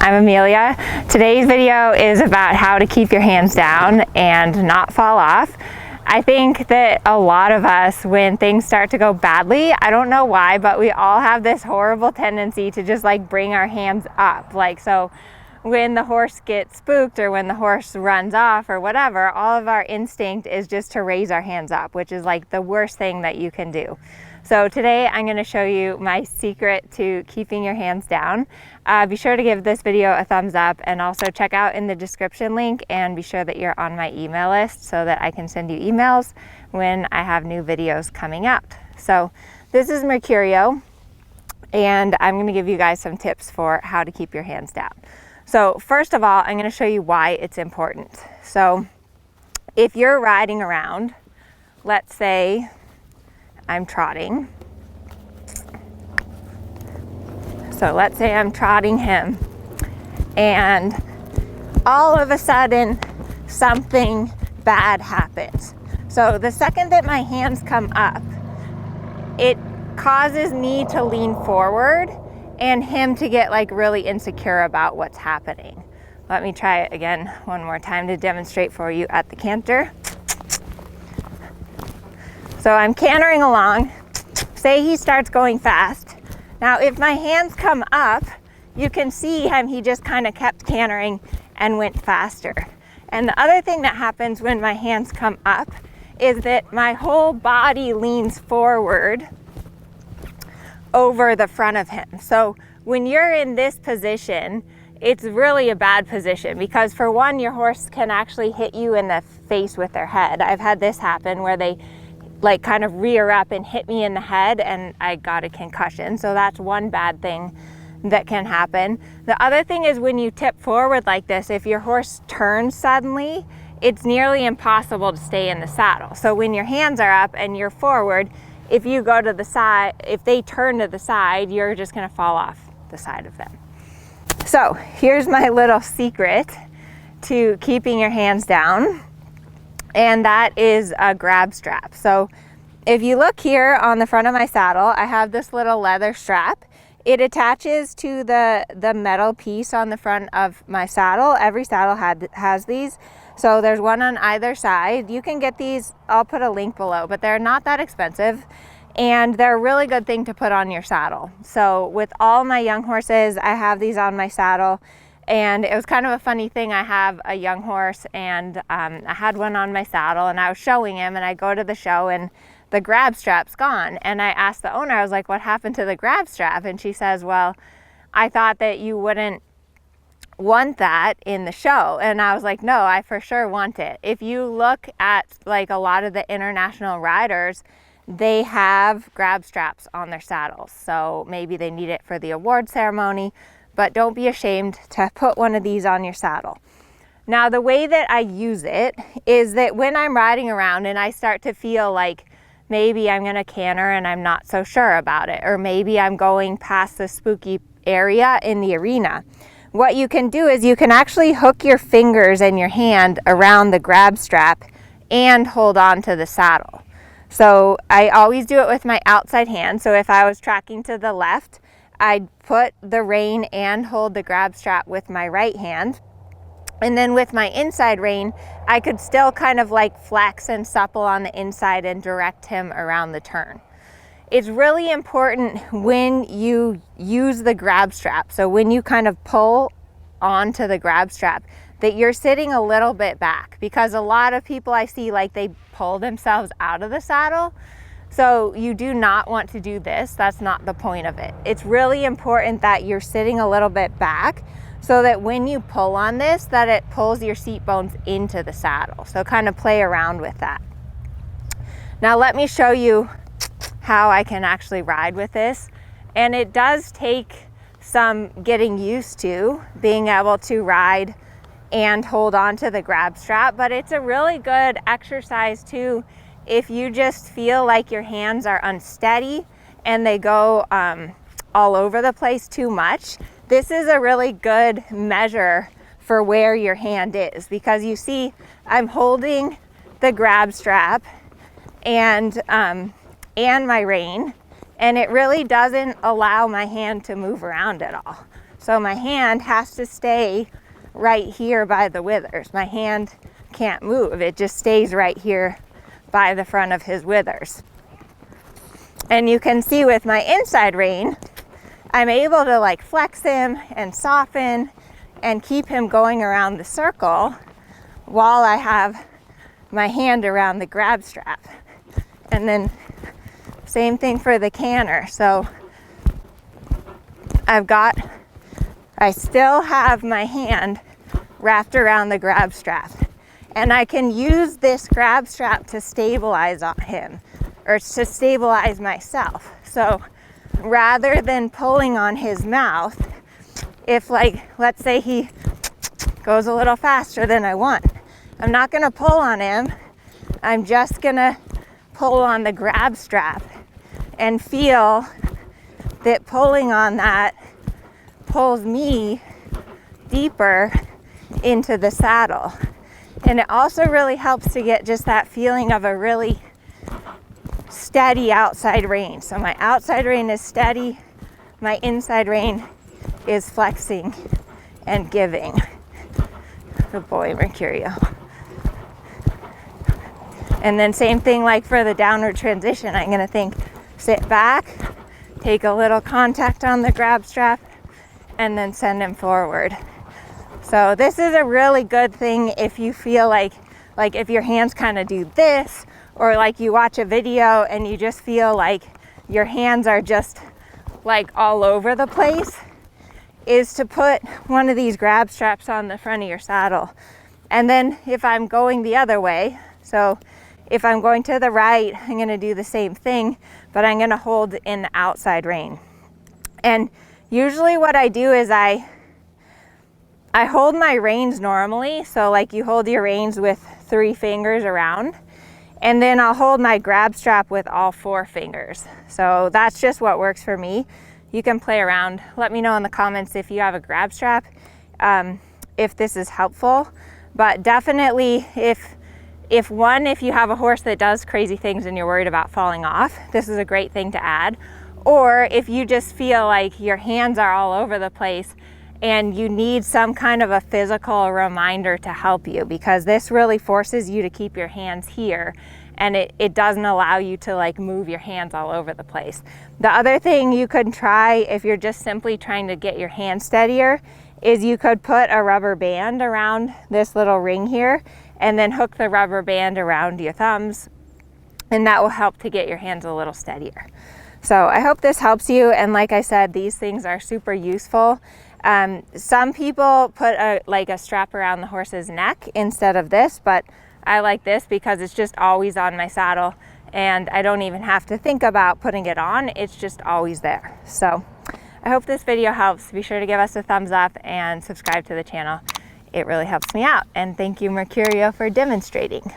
I'm Amelia. Today's video is about how to keep your hands down and not fall off. I think that a lot of us, when things start to go badly, I don't know why, but we all have this horrible tendency to just like bring our hands up. Like, so when the horse gets spooked or when the horse runs off or whatever, all of our instinct is just to raise our hands up, which is like the worst thing that you can do. So today I'm going to show you my secret to keeping your hands down. Be sure to give this video a thumbs up and also check out in the description link and be sure that you're on my email list so that I can send you emails when I have new videos coming out. So this is Mercurio and I'm going to give you guys some tips for how to keep your hands down. So first of all, I'm going to show you why it's important. So if you're riding around, let's say I'm trotting. So let's say I'm trotting him and all of a sudden something bad happens. So the second that my hands come up, it causes me to lean forward and him to get like really insecure about what's happening. Let me try it again one more time to demonstrate for you at the canter. So I'm cantering along, say he starts going fast. Now if my hands come up, you can see him, he just kind of kept cantering and went faster. And the other thing that happens when my hands come up is that my whole body leans forward over the front of him. So when you're in this position, it's really a bad position because for one, your horse can actually hit you in the face with their head. I've had this happen where they like kind of rear up and hit me in the head and I got a concussion. So that's one bad thing that can happen. The other thing is when you tip forward like this, if your horse turns suddenly, it's nearly impossible to stay in the saddle. So when your hands are up and you're forward, if you go to the side, if they turn to the side, you're just gonna fall off the side of them. So here's my little secret to keeping your hands down. And that is a grab strap. So if you look here on the front of my saddle, I have this little leather strap. It attaches to the metal piece on the front of my saddle. Every saddle has these. So there's one on either side. You can get these, I'll put a link below, but they're not that expensive. And they're a really good thing to put on your saddle. So with all my young horses, I have these on my saddle. And it was kind of a funny thing. I have a young horse and I had one on my saddle and I was showing him and I go to the show and the grab strap's gone. And I asked the owner, I was like, what happened to the grab strap? And she says, well, I thought that you wouldn't want that in the show. And I was like, no, I for sure want it. If you look at like a lot of the international riders, they have grab straps on their saddles. So maybe they need it for the award ceremony. But don't be ashamed to put one of these on your saddle. Now, the way that I use it is that when I'm riding around and I start to feel like maybe I'm gonna canter and I'm not so sure about it, or maybe I'm going past the spooky area in the arena, what you can do is you can actually hook your fingers and your hand around the grab strap and hold on to the saddle. So I always do it with my outside hand. So if I was tracking to the left, I'd put the rein and hold the grab strap with my right hand. And then with my inside rein, I could still kind of like flex and supple on the inside and direct him around the turn. It's really important when you use the grab strap. So when you kind of pull onto the grab strap, that you're sitting a little bit back because a lot of people I see like they pull themselves out of the saddle. So you do not want to do this. That's not the point of it. It's really important that you're sitting a little bit back so that when you pull on this, that it pulls your seat bones into the saddle. So kind of play around with that. Now let me show you how I can actually ride with this. And it does take some getting used to being able to ride and hold on to the grab strap, but it's a really good exercise too if you just feel like your hands are unsteady and they go all over the place too much. This is a really good measure for where your hand is because you see I'm holding the grab strap and my rein, and it really doesn't allow my hand to move around at all. So my hand has to stay right here by the withers. My hand can't move. It just stays right here by the front of his withers. And you can see with my inside rein, I'm able to like flex him and soften and keep him going around the circle while I have my hand around the grab strap. And then same thing for the canter. So I still have my hand wrapped around the grab strap, and I can use this grab strap to stabilize on him, or to stabilize myself. So rather than pulling on his mouth, if like, let's say he goes a little faster than I want, I'm not gonna pull on him. I'm just gonna pull on the grab strap and feel that pulling on that pulls me deeper into the saddle. And it also really helps to get just that feeling of a really steady outside rein. So my outside rein is steady, my inside rein is flexing and giving. Good boy, Mercurio. And then same thing like for the downward transition, I'm gonna think, sit back, take a little contact on the grab strap, and then send him forward. So this is a really good thing if you feel like if your hands kind of do this, or like you watch a video and you just feel like your hands are just like all over the place, is to put one of these grab straps on the front of your saddle. And then if I'm going the other way, so if I'm going to the right, I'm gonna do the same thing, but I'm gonna hold in the outside rein. And usually what I do is I hold my reins normally. So like you hold your reins with 3 fingers around, and then I'll hold my grab strap with all 4 fingers. So that's just what works for me. You can play around. Let me know in the comments if you have a grab strap, if this is helpful. But definitely if you have a horse that does crazy things and you're worried about falling off, this is a great thing to add. Or if you just feel like your hands are all over the place and you need some kind of a physical reminder to help you, because this really forces you to keep your hands here, and it doesn't allow you to like move your hands all over the place. The other thing you could try if you're just simply trying to get your hands steadier is you could put a rubber band around this little ring here and then hook the rubber band around your thumbs, and that will help to get your hands a little steadier. So I hope this helps you, and like I said, these things are super useful. Some people put a strap around the horse's neck instead of this, but I like this because it's just always on my saddle and I don't even have to think about putting it on. It's just always there. So I hope this video helps. Be sure to give us a thumbs up and subscribe to the channel. It really helps me out. And thank you, Mercurio, for demonstrating.